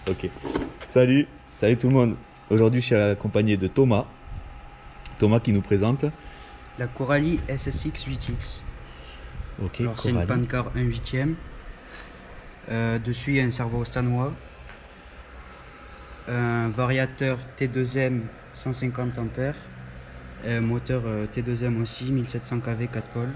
Ok. Salut, salut tout le monde. Aujourd'hui, je suis accompagné de Thomas. Thomas qui nous présente. La Coralie SSX 8X. Ok, Alors c'est une pancar 1/8. Dessus il y a un servo sanois, un variateur T2M 150 ampères, un moteur T2M aussi 1700 kV 4 pôles.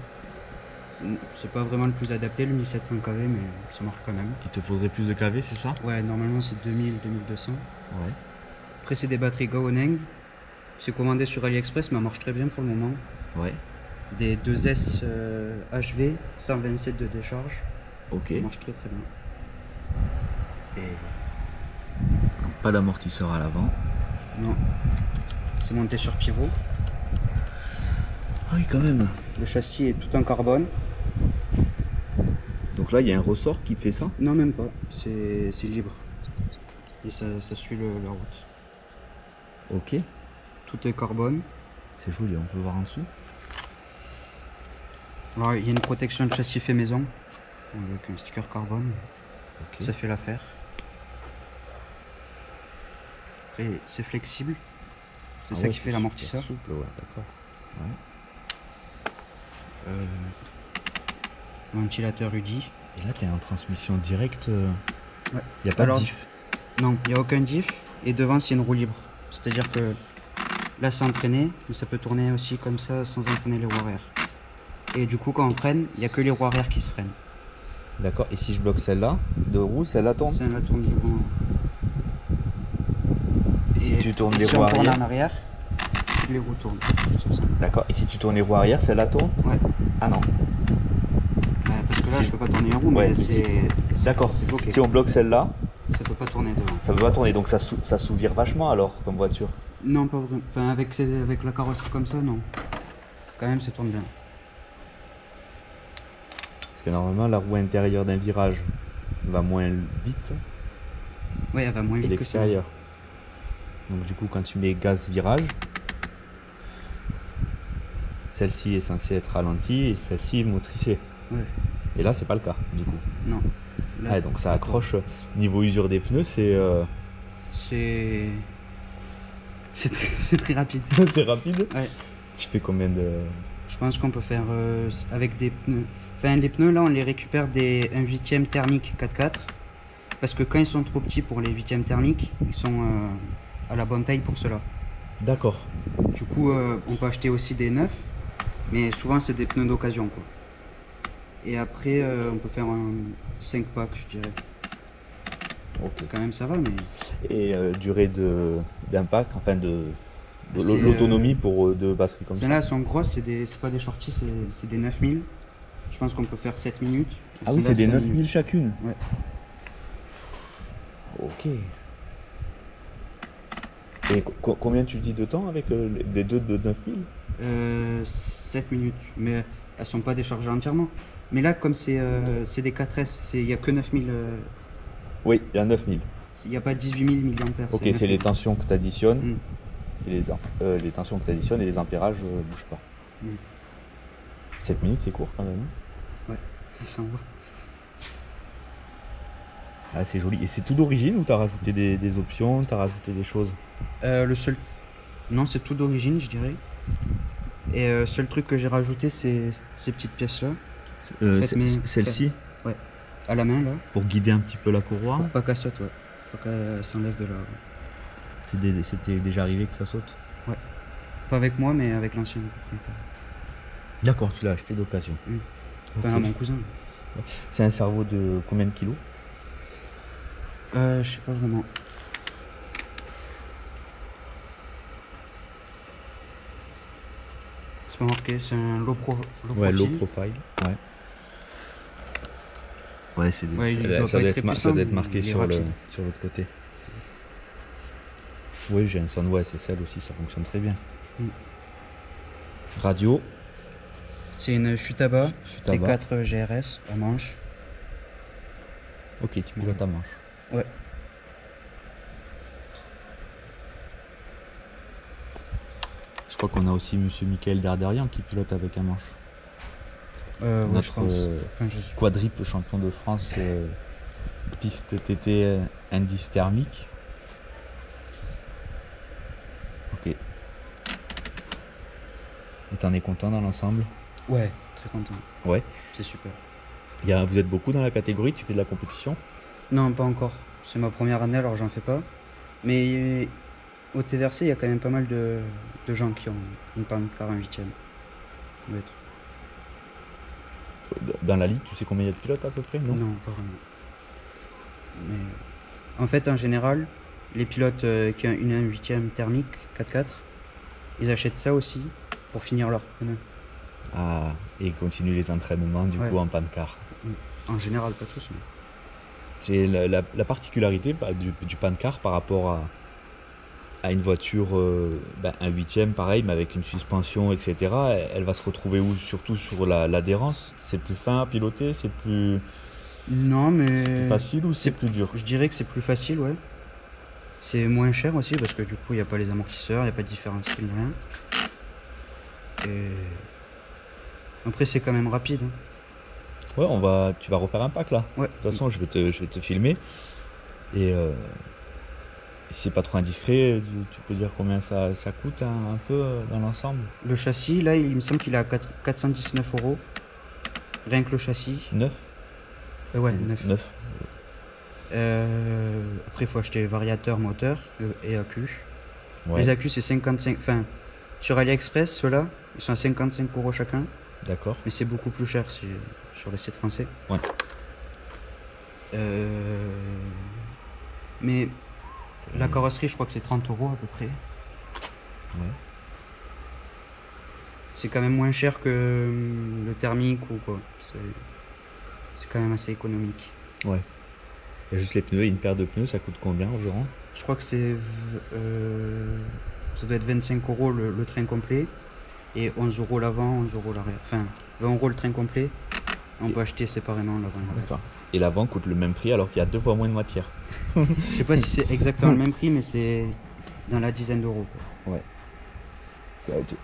C'est pas vraiment le plus adapté le 1700 kV, mais ça marche quand même. Il te faudrait plus de kV, c'est ça? Ouais, normalement c'est 2000-2200. Ouais. Après c'est des batteries Gaoning. C'est commandé sur AliExpress, mais ça marche très bien pour le moment. Ouais. Des 2S HV 127 de décharge. Ok. Ça marche très très bien. Et Pas d'amortisseur à l'avant. non, c'est monté sur pivot. Ah oui, quand même. Le châssis est tout en carbone. Donc là, il y a un ressort qui fait ça? Non, même pas, c'est libre. Et ça suit la route. Ok. Tout est carbone. C'est joli, on peut voir en dessous. Alors il y a une protection de châssis fait maison avec un sticker carbone. Ok. Ça fait l'affaire. Après c'est flexible. C'est ça ouais, qui fait l'amortisseur. Souple, ouais, d'accord. Ouais. Ventilateur UDI. Et là, tu es en transmission directe. Ouais. Il n'y a pas Alors, de diff. Non, il n'y a aucun diff. Et devant, c'est une roue libre. C'est-à-dire que là, c'est entraîné, mais ça peut tourner aussi comme ça sans entraîner les roues arrière. Et du coup, quand on freine, il n'y a que les roues arrière qui se freinent. D'accord. Et si je bloque celle-là, de roue, celle-là tourne? Celle-là tourne librement. Et si tu tournes les si roues on tourne arrière? en arrière, les roues tournent. D'accord. Et si tu tournes les roues arrière, celle-là tourne? Ouais. Ah non. Parce que là, je peux pas tourner les roues, Ouais, mais c'est d'accord. c'est bloqué. Si on bloque celle-là, Ça peut pas tourner devant. ça peut pas tourner. Donc ça s'ouvre vachement alors, comme voiture. Non, pas vraiment. Enfin, avec la carrosserie comme ça, non. Quand même, ça tourne bien. Parce que normalement, la roue intérieure d'un virage va moins vite Ouais, elle va moins que vite que ça. l'extérieur. Donc du coup, quand tu mets gaz virage, celle-ci est censée être ralentie et celle-ci est motricée. Ouais. Et là, c'est pas le cas, du coup. Non. Là, Ah, donc ça accroche. Niveau usure des pneus, c'est c'est très rapide. c'est rapide. Ouais. Tu fais combien de... Je pense qu'on peut faire avec des pneus. Enfin, les pneus là, on les récupère des 1/8 thermique 4x4. Parce que quand ils sont trop petits pour les 8e thermiques, ils sont à la bonne taille pour cela. D'accord. Du coup, on peut acheter aussi des neufs, mais souvent c'est des pneus d'occasion quoi. Et après, on peut faire un 5 pack, je dirais. Ok. Quand même, ça va, mais. Et durée d'impact, enfin de C'est, l'autonomie pour deux batteries comme ça. Celles-là sont grosses, c'est pas des shorties, c'est des 9000. Je pense qu'on peut faire 7 minutes. Ah oui, Celles-là, c'est des 5 9000 minutes. chacune. Ouais. Ok. Et combien tu dis de temps avec les deux de 9000? 7 minutes, mais elles sont pas déchargées entièrement. Mais là, comme c'est des 4S, il n'y a que 9000. Oui, il y a 9000. Il n'y a pas 18 000 mAh. Ok, c'est les tensions que tu additionnes. Mm. Et les tensions que tu additionnes et les ampérages bougent pas. Mm. 7 minutes, c'est court quand même. Ouais, ça envoie. Ah, c'est joli. Et c'est tout d'origine ou tu as rajouté des options, tu as rajouté des choses? Le seul. Non, c'est tout d'origine, je dirais. Et seul truc que j'ai rajouté, c'est ces petites pièces-là. Celle-ci? Ouais, à la main là. Pour guider un petit peu la courroie. Pour pas qu'elle saute, ouais. Pour pas qu'elle s'enlève de là. C'était déjà arrivé que ça saute? Ouais. Pas avec moi, mais avec l'ancien propriétaire. D'accord, tu l'as acheté d'occasion. Enfin, Ok. à mon cousin. C'est un cerveau de combien de kilos? Je sais pas vraiment. C'est pas marqué, c'est un low Ouais, low profile. profile. Ouais. Ouais, c'est Ouais, il doit ça pas doit être être, très ça doit être puissant, marqué il est sur rapide. l'autre côté. Oui, j'ai un Sunway SSL aussi, ça fonctionne très bien. Mm. Radio, C'est une Futaba Futaba. T4 GRS à manche. Ok, tu pilotes ta manche. Ouais. Je crois qu'on a aussi Monsieur Michael Darderian qui pilote avec un manche. Ouais, je Notre pense. Enfin, je suis... quadruple champion de France Piste TT indice thermique. Ok. Et t'en es content dans l'ensemble? Ouais, très content. Ouais. C'est super. Vous êtes beaucoup dans la catégorie, tu fais de la compétition? Non, pas encore. C'est ma première année, alors j'en fais pas. Mais au TVRC, il y a quand même pas mal de gens qui ont une pancarte en 8ème. Doit être. Dans la ligue, tu sais combien il y a de pilotes à peu près? Non, Non, pas vraiment. Mais en fait, en général, les pilotes qui ont une 8ème thermique 4x4, ils achètent ça aussi pour finir leur pneu. Ah, et continue les entraînements du Ouais. coup en pancar. En général, pas tous. Mais... C'est la particularité du pancar par rapport à une voiture, un 8ème pareil, mais avec une suspension, etc. Elle va se retrouver où? Surtout sur l'adhérence. C'est plus fin à piloter, c'est plus Non, mais facile ou c'est plus dur? je dirais que c'est plus facile, ouais. C'est moins cher aussi parce que du coup, il n'y a pas les amortisseurs, il n'y a pas de différentiel, ni rien. Et après, c'est quand même rapide. Hein. Ouais, tu vas refaire un pack là. Ouais. De toute façon, je vais te filmer. Et si c'est pas trop indiscret, tu peux dire combien ça coûte un peu dans l'ensemble? Le châssis, là, il me semble qu'il est à 419 €. Rien que le châssis. 9? Ouais, 9. 9. Après, il faut acheter variateur, moteur et accu. Ouais, Les accus, c'est 55. Enfin, sur AliExpress, ceux-là, ils sont à 55 € chacun. d'accord. Mais c'est beaucoup plus cher sur les sites français. Ouais. Mais la carrosserie, je crois que c'est 30 € à peu près. Ouais. C'est quand même moins cher que le thermique ou quoi. C'est quand même assez économique. Ouais. Il y a juste les pneus, et une paire de pneus, ça coûte combien environ? Je crois que ça doit être 25 € le train complet et 11 € l'avant, 11 € l'arrière. Enfin, 20 € le train complet. On peut acheter séparément l'avant et l'arrière. D'accord. Et l'avant coûte le même prix alors qu'il y a 2 fois moins de matière. Je sais pas si c'est exactement le même prix, mais c'est dans la dizaine d'euros. Quoi. Ouais.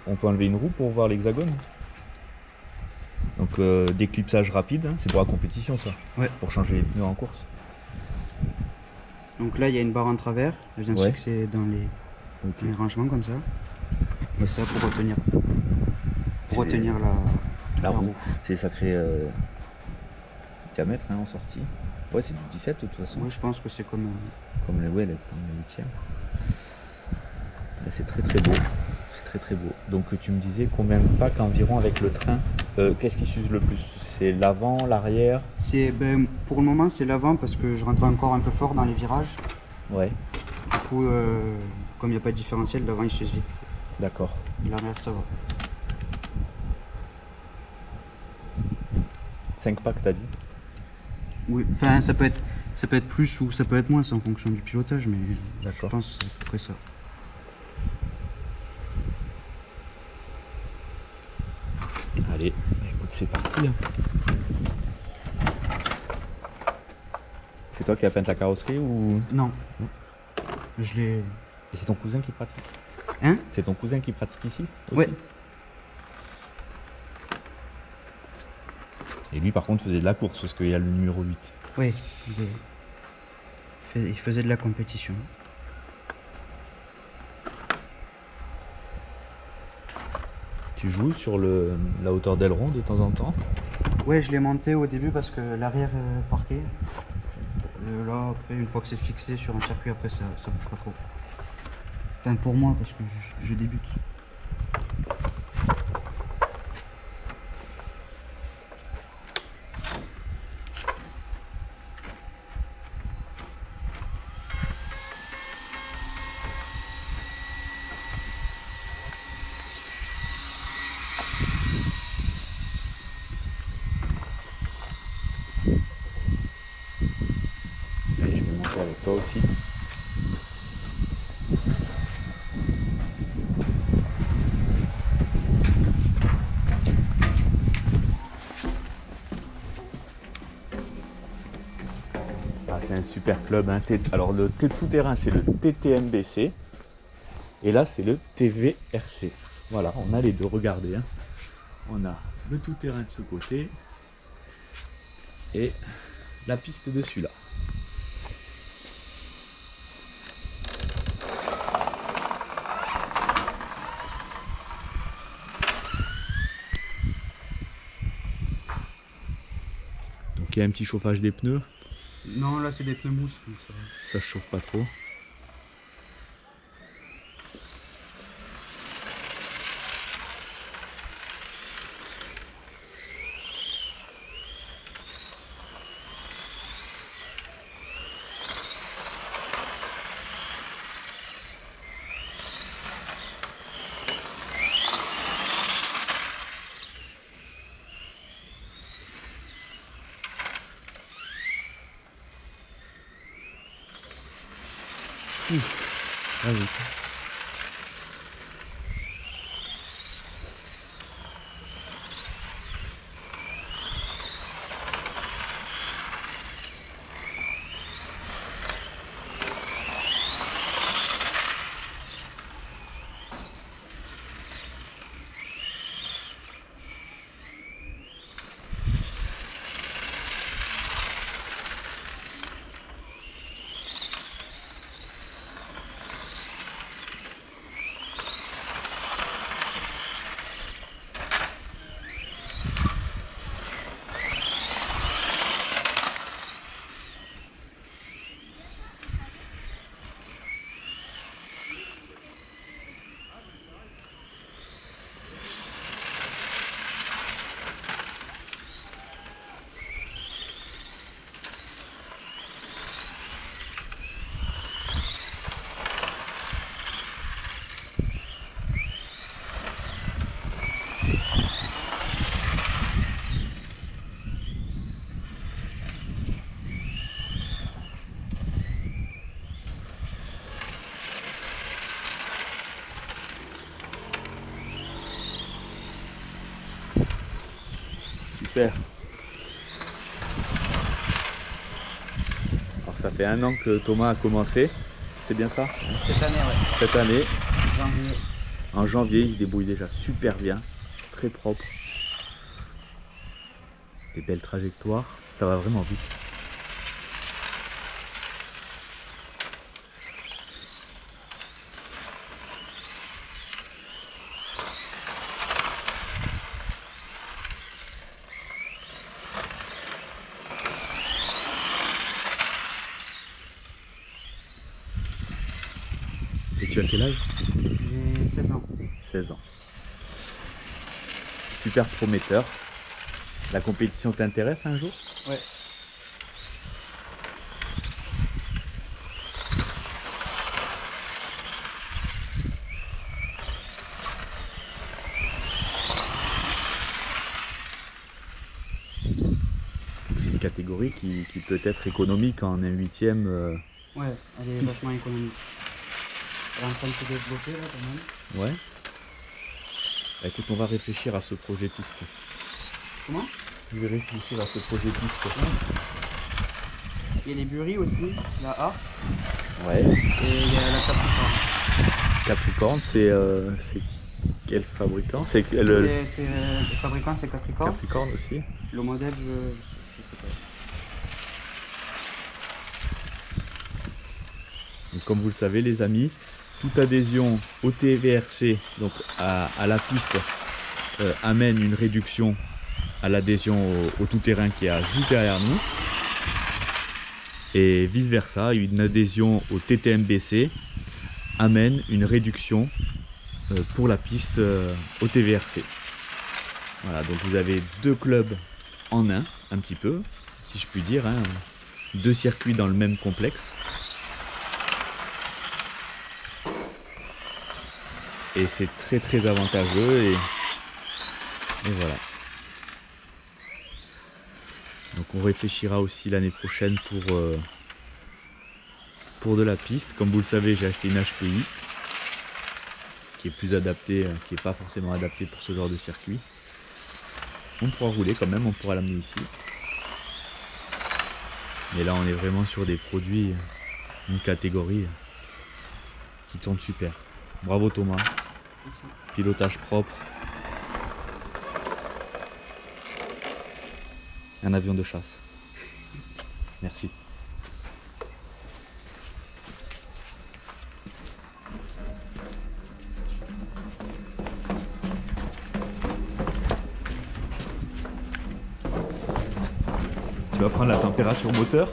On peut enlever une roue pour voir l'hexagone. Donc déclipsage rapide, hein, c'est pour la compétition ça. Ouais. Pour changer les pneus en course. Donc là, il y a une barre en travers. Elle vient se Ouais. fixer dans les Ok. rangements comme ça. Et ça pour retenir La roue. C'est sacré diamètre hein, en sortie. Ouais, c'est du 17 de toute façon. Oui, je pense que c'est comme. Comme les 8e. C'est très très beau. C'est très très beau. Donc tu me disais combien de packs environ avec le train? Qu'est-ce qui s'use le plus? C'est l'avant, l'arrière? Pour le moment, c'est l'avant parce que je rentre encore un peu fort dans les virages. Ouais, Du coup, comme il n'y a pas de différentiel, l'avant il s'use vite. d'accord. L'arrière, ça va. 5 packs t'as dit? Oui, enfin, ça peut être plus ou ça peut être moins, c'est en fonction du pilotage, mais je D'accord. pense que c'est à peu près ça. Allez, bah, écoute, c'est parti. Hein. C'est toi qui as peint ta carrosserie ou... Non. Je l'ai. Et c'est ton cousin qui pratique? Hein? C'est ton cousin qui pratique ici aussi? Ouais. Et lui par contre faisait de la course parce qu'il y a le numéro 8. Oui. Il faisait de la compétition. Tu joues sur la hauteur d'aileron de temps en temps? Ouais, je l'ai monté au début parce que l'arrière partait. Là, après, une fois que c'est fixé sur un circuit, après ça bouge pas trop. Enfin, pour moi, parce que je débute. Allez, je vais monter avec toi aussi. Ah, c'est un super club. Hein. Alors le tout-terrain c'est le TTMBC et là c'est le TVRC. Voilà, on a les deux, regardez. Hein. On a le tout-terrain de ce côté et la piste de celui-là. y a un petit chauffage des pneus. Non, là c'est des pneus mousse, donc ça va. Ça se chauffe pas trop. Vas-y. Super. Alors ça fait 1 an que Thomas a commencé, c'est bien ça? Cette année, ouais. Cette année, Janvier. en janvier, il se débrouille déjà super bien, très propre. Des belles trajectoires, ça va vraiment vite. Et tu as quel âge? J'ai 16 ans. 16 ans. Super prometteur. La compétition t'intéresse un jour? Ouais. C'est une catégorie qui peut être économique en un huitième. Ouais, elle est vachement économique. Elle est en train de se développer là quand même. Ouais. Bah, écoute, on va réfléchir à ce projet piste. Comment? Je vais réfléchir à ce projet piste. Il y a les Bury aussi, la A, Ouais. et il y a la Capricorne. Capricorne, c'est quel fabricant? C'est le Le fabricant c'est Capricorne. Capricorne aussi. Le modèle, je sais pas. Donc, comme vous le savez les amis, toute adhésion au TVRC, donc à la piste, amène une réduction à l'adhésion au tout-terrain qui est juste derrière nous. Et vice versa, une adhésion au TTMBC amène une réduction pour la piste au TVRC. Voilà, donc vous avez 2 clubs en un petit peu, si je puis dire, hein, 2 circuits dans le même complexe. Et c'est très avantageux et voilà. Donc on réfléchira aussi l'année prochaine pour de la piste. Comme vous le savez, j'ai acheté une HPI qui est plus adaptée, qui n'est pas forcément adaptée pour ce genre de circuit. On pourra rouler quand même, on pourra l'amener ici. Mais là on est vraiment sur des produits, une catégorie qui tourne super. Bravo Thomas. Pilotage propre. Un avion de chasse. Merci. Tu vas prendre la température moteur.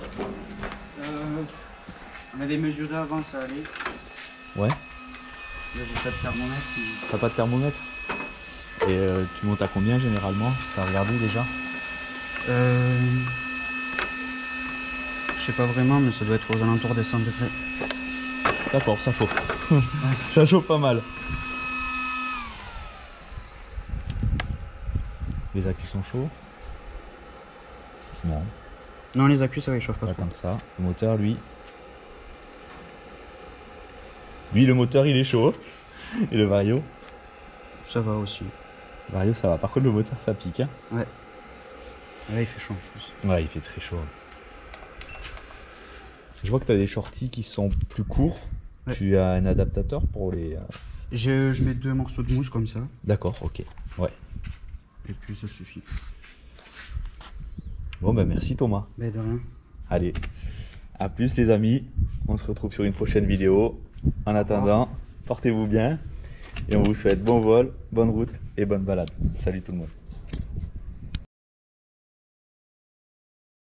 On avait mesuré avant, ça allait. Ouais. Là, j'ai pas de thermomètre. T'as pas de thermomètre? Et tu montes à combien généralement? T'as regardé déjà? Je sais pas vraiment, mais ça doit être aux alentours des 100 degrés. D'accord, ça chauffe. Ouais, Ça chauffe pas mal. Les accus sont chauds? Non, non, les accus, ça va, ils chauffent pas pas trop. tant que ça. Le moteur, lui... Lui, le moteur, il est chaud. Et le Vario? Ça va aussi. Le Vario, ça va. Par contre, le moteur, ça pique. Hein. Ouais. Là, il fait chaud en plus. Ouais, il fait très chaud. Je vois que tu as des shorties qui sont plus courts. Ouais. Tu as un adaptateur pour les... Je mets 2 morceaux de mousse comme ça. D'accord, ok. Ouais. Et puis ça suffit. Bon, ben merci Thomas. Mais de rien. Allez, à plus les amis. On se retrouve sur une prochaine vidéo. En attendant, portez-vous bien. Et on vous souhaite bon vol, bonne route et bonne balade. Salut tout le monde.